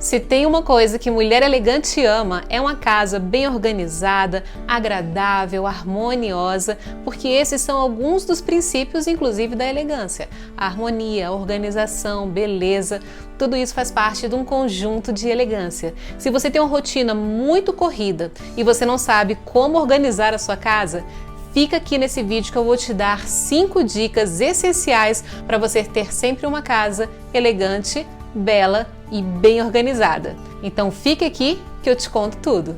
Se tem uma coisa que mulher elegante ama, é uma casa bem organizada, agradável, harmoniosa, porque esses são alguns dos princípios, inclusive, da elegância. A harmonia, a organização, beleza, tudo isso faz parte de um conjunto de elegância. Se você tem uma rotina muito corrida e você não sabe como organizar a sua casa, fica aqui nesse vídeo que eu vou te dar 5 dicas essenciais para você ter sempre uma casa elegante, bela e bem organizada. Então fique aqui que eu te conto tudo.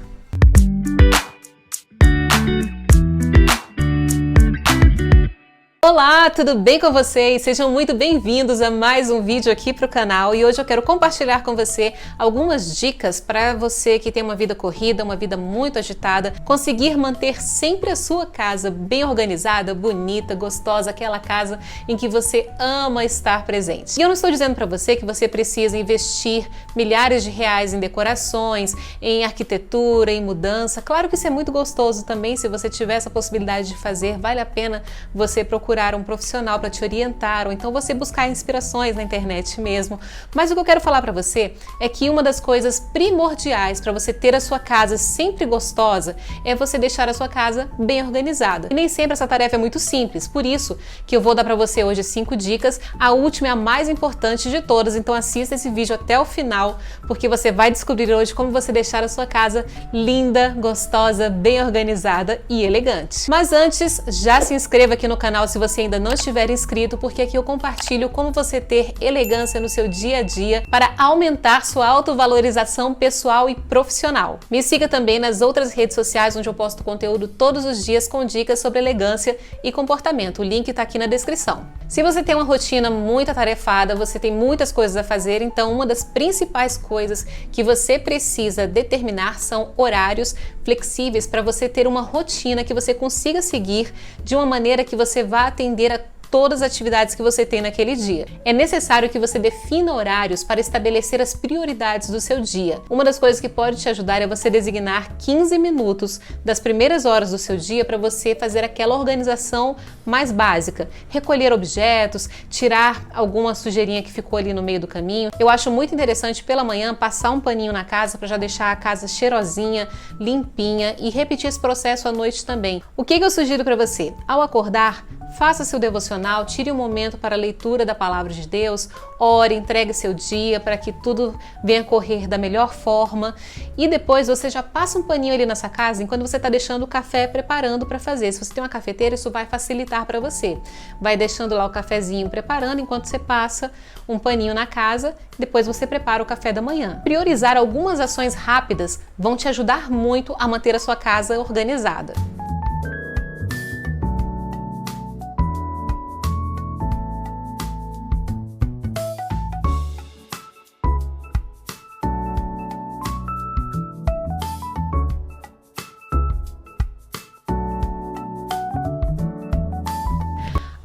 Olá, tudo bem com vocês? Sejam muito bem-vindos a mais um vídeo aqui para o canal e hoje eu quero compartilhar com você algumas dicas para você que tem uma vida corrida, uma vida muito agitada, conseguir manter sempre a sua casa bem organizada, bonita, gostosa, aquela casa em que você ama estar presente. E eu não estou dizendo para você que você precisa investir milhares de reais em decorações, em arquitetura, em mudança. Claro que isso é muito gostoso também, se você tiver essa possibilidade de fazer, vale a pena você procurar um profissional para te orientar ou então você buscar inspirações na internet mesmo. Mas o que eu quero falar para você é que uma das coisas primordiais para você ter a sua casa sempre gostosa é você deixar a sua casa bem organizada. E nem sempre essa tarefa é muito simples, por isso que eu vou dar para você hoje 5 dicas, a última é a mais importante de todas, então assista esse vídeo até o final, porque você vai descobrir hoje como você deixar a sua casa linda, gostosa, bem organizada e elegante. Mas antes, já se inscreva aqui no canal se você ainda não estiver inscrito, porque aqui eu compartilho como você ter elegância no seu dia a dia para aumentar sua autovalorização pessoal e profissional. Me siga também nas outras redes sociais onde eu posto conteúdo todos os dias com dicas sobre elegância e comportamento. O link está aqui na descrição. Se você tem uma rotina muito atarefada, você tem muitas coisas a fazer, então uma das principais coisas que você precisa determinar são horários flexíveis para você ter uma rotina que você consiga seguir de uma maneira que você vá atender a todas as atividades que você tem naquele dia. É necessário que você defina horários para estabelecer as prioridades do seu dia. Uma das coisas que pode te ajudar é você designar 15 minutos das primeiras horas do seu dia para você fazer aquela organização mais básica. Recolher objetos, tirar alguma sujeirinha que ficou ali no meio do caminho. Eu acho muito interessante pela manhã passar um paninho na casa para já deixar a casa cheirosinha, limpinha e repetir esse processo à noite também. O que eu sugiro para você? Ao acordar, faça seu devocional, tire um momento para a leitura da palavra de Deus, ore, entregue seu dia para que tudo venha correr da melhor forma e depois você já passa um paninho ali nessa casa enquanto você está deixando o café preparando para fazer. Se você tem uma cafeteira, isso vai facilitar para você. Vai deixando lá o cafezinho preparando enquanto você passa um paninho na casa, depois você prepara o café da manhã. Priorizar algumas ações rápidas vão te ajudar muito a manter a sua casa organizada.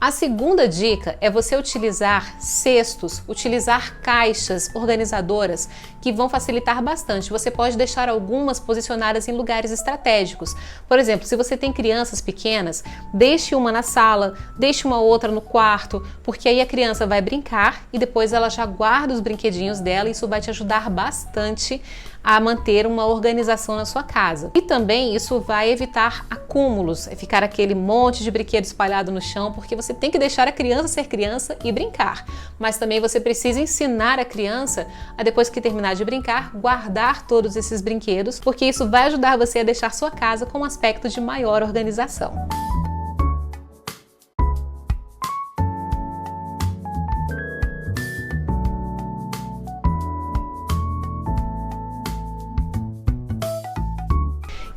A segunda dica é você utilizar cestos, utilizar caixas organizadoras que vão facilitar bastante. Você pode deixar algumas posicionadas em lugares estratégicos. Por exemplo, se você tem crianças pequenas, deixe uma na sala, deixe uma outra no quarto, porque aí a criança vai brincar e depois ela já guarda os brinquedinhos dela e isso vai te ajudar bastante a manter uma organização na sua casa. E também isso vai evitar acúmulos, ficar aquele monte de brinquedo espalhado no chão, porque você tem que deixar a criança ser criança e brincar. Mas também você precisa ensinar a criança a, depois que terminar de brincar, guardar todos esses brinquedos, porque isso vai ajudar você a deixar sua casa com um aspecto de maior organização.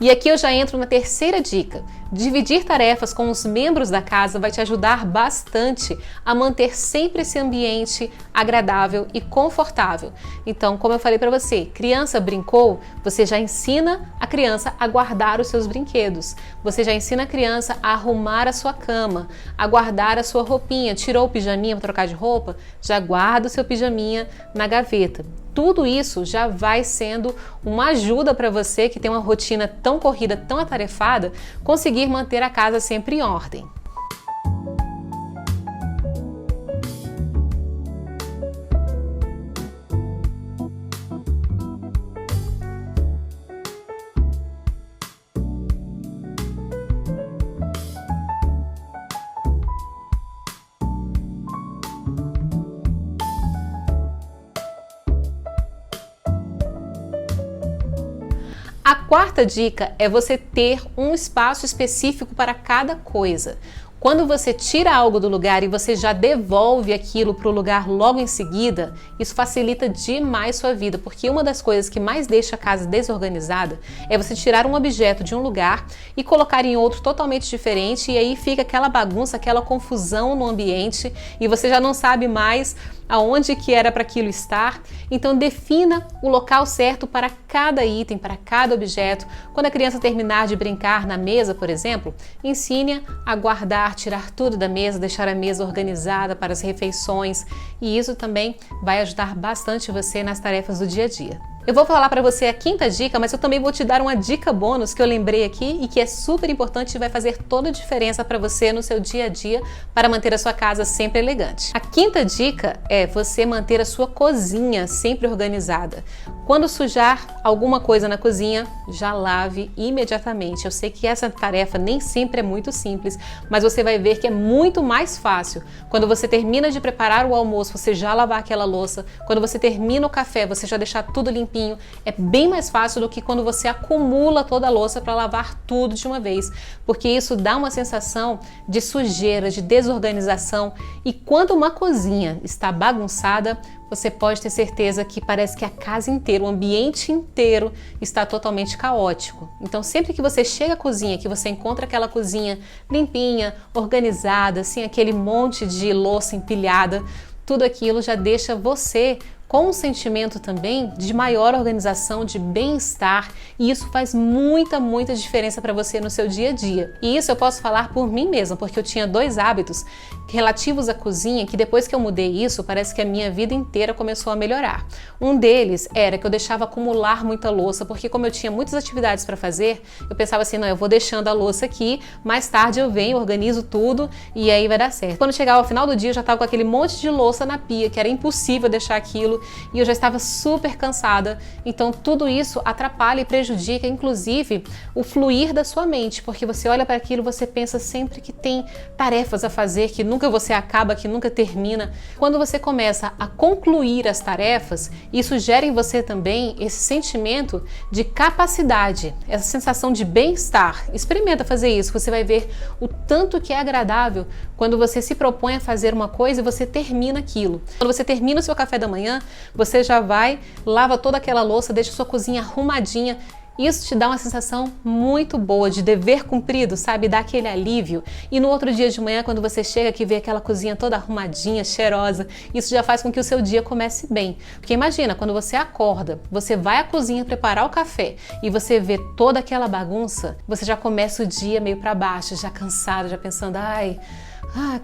E aqui eu já entro na terceira dica. Dividir tarefas com os membros da casa vai te ajudar bastante a manter sempre esse ambiente agradável e confortável. Então, como eu falei para você, criança brincou, você já ensina a criança a guardar os seus brinquedos. Você já ensina a criança a arrumar a sua cama, a guardar a sua roupinha. Tirou o pijaminha para trocar de roupa? Já guarda o seu pijaminha na gaveta. Tudo isso já vai sendo uma ajuda para você que tem uma rotina tão corrida, tão atarefada, conseguir manter a casa sempre em ordem. A quarta dica é você ter um espaço específico para cada coisa. Quando você tira algo do lugar e você já devolve aquilo para o lugar logo em seguida, isso facilita demais sua vida, porque uma das coisas que mais deixa a casa desorganizada é você tirar um objeto de um lugar e colocar em outro totalmente diferente, e aí fica aquela bagunça, aquela confusão no ambiente e você já não sabe mais aonde que era para aquilo estar. Então defina o local certo para cada item, para cada objeto. Quando a criança terminar de brincar na mesa, por exemplo, ensine-a a guardar, tirar tudo da mesa, deixar a mesa organizada para as refeições, e isso também vai ajudar bastante você nas tarefas do dia a dia. Eu vou falar para você a quinta dica, mas eu também vou te dar uma dica bônus que eu lembrei aqui e que é super importante e vai fazer toda a diferença para você no seu dia a dia para manter a sua casa sempre elegante. A quinta dica é você manter a sua cozinha sempre organizada. Quando sujar alguma coisa na cozinha, já lave imediatamente. Eu sei que essa tarefa nem sempre é muito simples, mas você vai ver que é muito mais fácil. Quando você termina de preparar o almoço, você já lavar aquela louça. Quando você termina o café, você já deixar tudo limpinho. É bem mais fácil do que quando você acumula toda a louça para lavar tudo de uma vez, porque isso dá uma sensação de sujeira, de desorganização, e quando uma cozinha está bagunçada, você pode ter certeza que parece que a casa inteira, o ambiente inteiro está totalmente caótico. Então sempre que você chega à cozinha, que você encontra aquela cozinha limpinha, organizada, sem aquele monte de louça empilhada, tudo aquilo já deixa você com um sentimento também de maior organização, de bem-estar, e isso faz muita diferença para você no seu dia a dia. E isso eu posso falar por mim mesma, porque eu tinha 2 hábitos relativos à cozinha que depois que eu mudei isso, parece que a minha vida inteira começou a melhorar. Um deles era que eu deixava acumular muita louça, porque como eu tinha muitas atividades para fazer, eu pensava assim, não, eu vou deixando a louça aqui, mais tarde eu venho, organizo tudo e aí vai dar certo. Quando chegava ao final do dia, eu já estava com aquele monte de louça na pia, que era impossível deixar aquilo, e eu já estava super cansada. Então tudo isso atrapalha e prejudica inclusive o fluir da sua mente, porque você olha para aquilo, você pensa sempre que tem tarefas a fazer, que nunca você acaba, que nunca termina. Quando você começa a concluir as tarefas, isso gera em você também esse sentimento de capacidade, essa sensação de bem-estar. Experimenta fazer isso, você vai ver o tanto que é agradável quando você se propõe a fazer uma coisa e você termina aquilo. Quando você termina o seu café da manhã, você já vai, lava toda aquela louça, deixa a sua cozinha arrumadinha. Isso te dá uma sensação muito boa de dever cumprido, sabe? Dá aquele alívio. E no outro dia de manhã, quando você chega aqui e vê aquela cozinha toda arrumadinha, cheirosa, isso já faz com que o seu dia comece bem. Porque imagina, quando você acorda, você vai à cozinha preparar o café e você vê toda aquela bagunça, você já começa o dia meio para baixo, já cansado, já pensando, ai,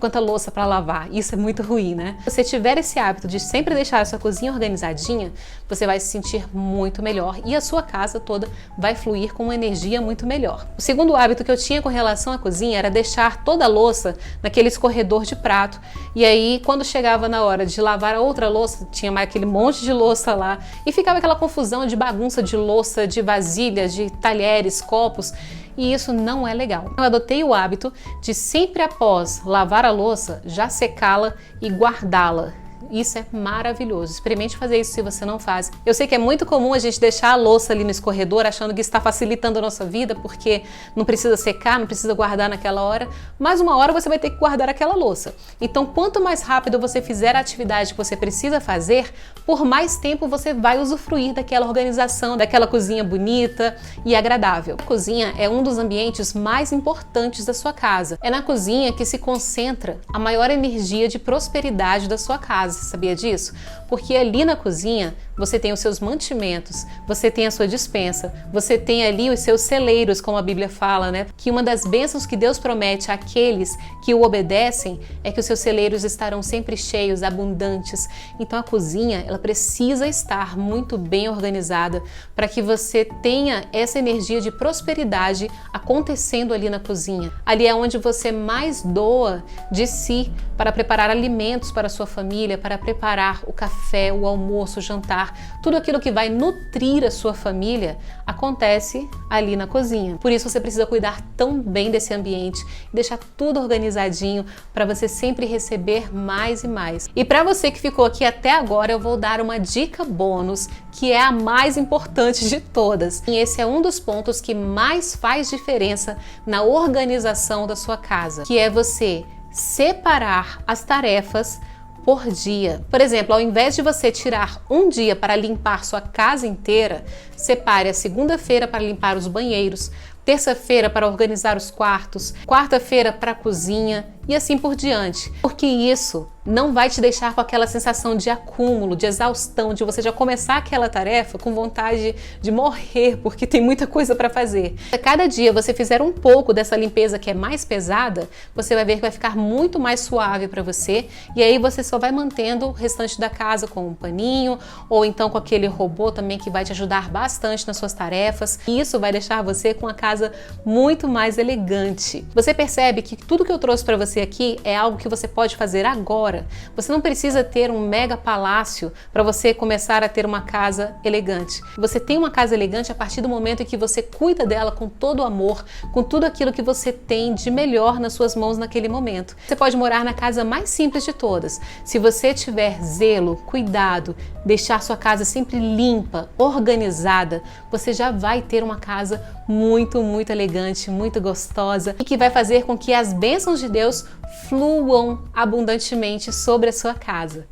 quanta louça para lavar. Isso é muito ruim, né? Se você tiver esse hábito de sempre deixar a sua cozinha organizadinha, você vai se sentir muito melhor e a sua casa toda vai fluir com uma energia muito melhor. O segundo hábito que eu tinha com relação à cozinha era deixar toda a louça naquele escorredor de prato, e aí quando chegava na hora de lavar a outra louça, tinha mais aquele monte de louça lá e ficava aquela confusão de bagunça de louça, de vasilhas, de talheres, copos. E isso não é legal. Eu adotei o hábito de sempre após lavar a louça, já secá-la e guardá-la. Isso é maravilhoso. Experimente fazer isso se você não faz. Eu sei que é muito comum a gente deixar a louça ali no escorredor achando que está facilitando a nossa vida porque não precisa secar, não precisa guardar naquela hora, mas uma hora você vai ter que guardar aquela louça. Então, quanto mais rápido você fizer a atividade que você precisa fazer, por mais tempo você vai usufruir daquela organização, daquela cozinha bonita e agradável. A cozinha é um dos ambientes mais importantes da sua casa. É na cozinha que se concentra a maior energia de prosperidade da sua casa. Você sabia disso? Porque ali na cozinha você tem os seus mantimentos, você tem a sua despensa, você tem ali os seus celeiros, como a Bíblia fala, né? Que uma das bênçãos que Deus promete àqueles que o obedecem é que os seus celeiros estarão sempre cheios, abundantes. Então a cozinha, ela precisa estar muito bem organizada para que você tenha essa energia de prosperidade acontecendo ali na cozinha. Ali é onde você mais doa de si para preparar alimentos para a sua família, para preparar o café, o almoço, o jantar. Tudo aquilo que vai nutrir a sua família acontece ali na cozinha. Por isso você precisa cuidar tão bem desse ambiente, deixar tudo organizadinho para você sempre receber mais e mais. E para você que ficou aqui até agora, eu vou dar uma dica bônus, que é a mais importante de todas. E esse é um dos pontos que mais faz diferença na organização da sua casa, que é você separar as tarefas por dia. Por exemplo, ao invés de você tirar um dia para limpar sua casa inteira, separe a segunda-feira para limpar os banheiros, terça-feira para organizar os quartos, quarta-feira para a cozinha e assim por diante. Porque isso não vai te deixar com aquela sensação de acúmulo, de exaustão, de você já começar aquela tarefa com vontade de morrer, porque tem muita coisa para fazer. Se a cada dia você fizer um pouco dessa limpeza que é mais pesada, você vai ver que vai ficar muito mais suave para você, e aí você só vai mantendo o restante da casa com um paninho, ou então com aquele robô também que vai te ajudar bastante nas suas tarefas, e isso vai deixar você com a casa muito mais elegante. Você percebe que tudo que eu trouxe para você aqui é algo que você pode fazer agora. Você não precisa ter um mega palácio para você começar a ter uma casa elegante. Você tem uma casa elegante a partir do momento em que você cuida dela com todo o amor, com tudo aquilo que você tem de melhor nas suas mãos naquele momento. Você pode morar na casa mais simples de todas. Se você tiver zelo, cuidado, deixar sua casa sempre limpa, organizada, você já vai ter uma casa muito elegante, muito gostosa e que vai fazer com que as bênçãos de Deus fluam abundantemente sobre a sua casa.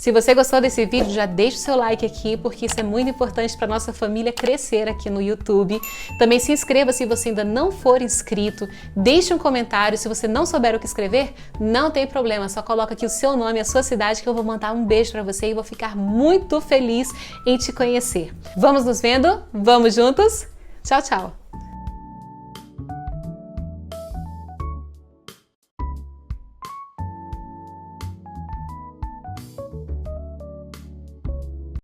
Se você gostou desse vídeo, já deixa o seu like aqui, porque isso é muito importante para nossa família crescer aqui no YouTube. Também se inscreva se você ainda não for inscrito, deixe um comentário. Se você não souber o que escrever, não tem problema, só coloca aqui o seu nome e a sua cidade que eu vou mandar um beijo para você e vou ficar muito feliz em te conhecer. Vamos nos vendo? Vamos juntos? Tchau, tchau!